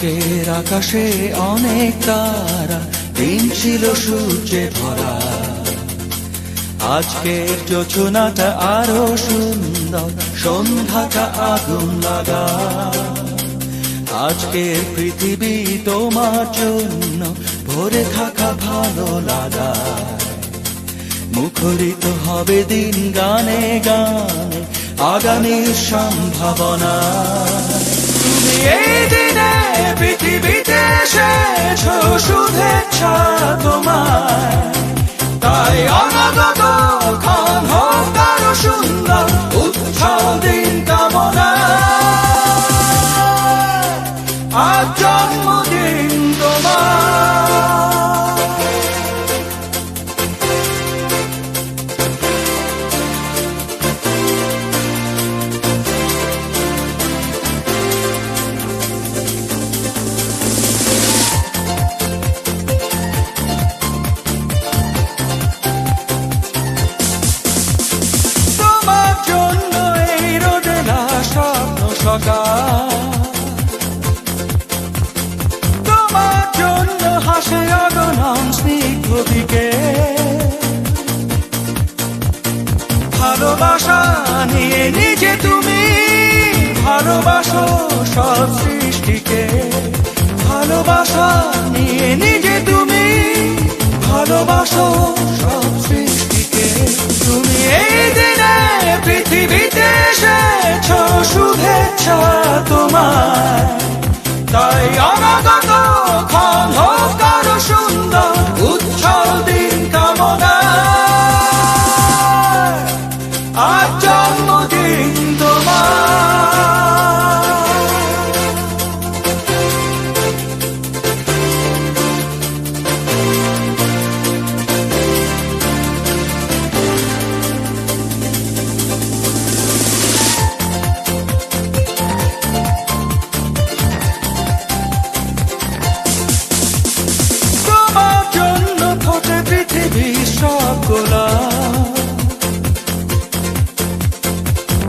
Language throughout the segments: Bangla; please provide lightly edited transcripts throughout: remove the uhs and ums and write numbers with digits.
আজকের আকাশে অনেক তারা, দিন ছিল সূর্যে ভরা। আজকের যোজনাটা আরো সুন্দর, সন্ধ্যাটা আগুন লাগা। আজকের পৃথিবী তোমার জন্য ভরে থাকা ভালো লাগা। মুখরিত হবে দিন গানে গানে, আগামীর সম্ভাবনা। তুমি এই দিনে পৃথিবীতে এসেছো, শুভেচ্ছা তোমায়। তাই অনাগত ক্ষণ হোক আরো সুন্দর, উৎসব দিন কামনা। আজ জন্মদিন তোমার। তোমার জন্য হাসে অগণন স্নিগ্ধ দিকে। ভালোবাসা নিয়ে নিজে তুমি ভালোবাসো সব সৃষ্টিকে। ভালোবাসা নিয়ে নিজে তুমি ভালোবাসো সব সৃষ্টিকে। তুমি এই দিনে পৃথিবীতে এসেছো, শুভেচ্ছা তোমার। তাই অনাগত ক্ষণ হোক আরো সুন্দর, উৎসব দিন কামনা। আজ জন্মদিন তোমার।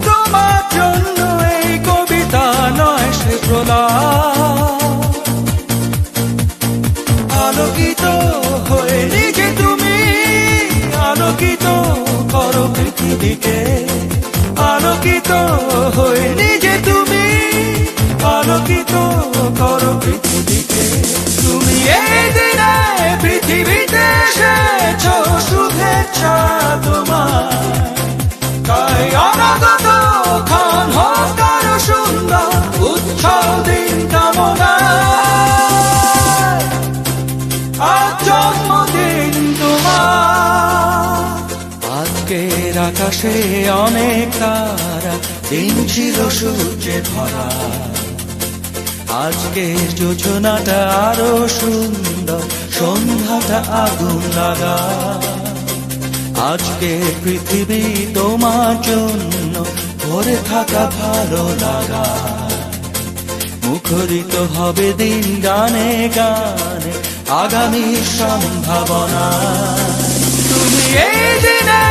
তোমার জন্য এই কবিতা নয় সে প্রলাপ। আলোকিত হয়ে নিজে তুমি আলোকিত করো পৃথিবীকে। আলোকিত হয়ে নিজে তুমি আলোকিত করো পৃথিবীকে। তুমি এই দিনে পৃথিবীতে এসেছো, শুভেচ্ছা তোমার। তাই অনাগত ক্ষণ হোক আরো সুন্দর, উৎসব দিন কামনা। আজ জন্মদিন তোমার। আজকের আকাশে অনেক তারা, দিন ছিল সূর্যে ভরা। আজকের যোজনাটা আরো সুন্দর, সন্ধ্যাটা আগুন লাগা। আজকে পৃথিবী তোমার জন্য ভরে থাকা ভালো লাগা। মুখরিত হবে দিন গানে গানে, আগামীর সম্ভাবনা। তুমি এই দিনে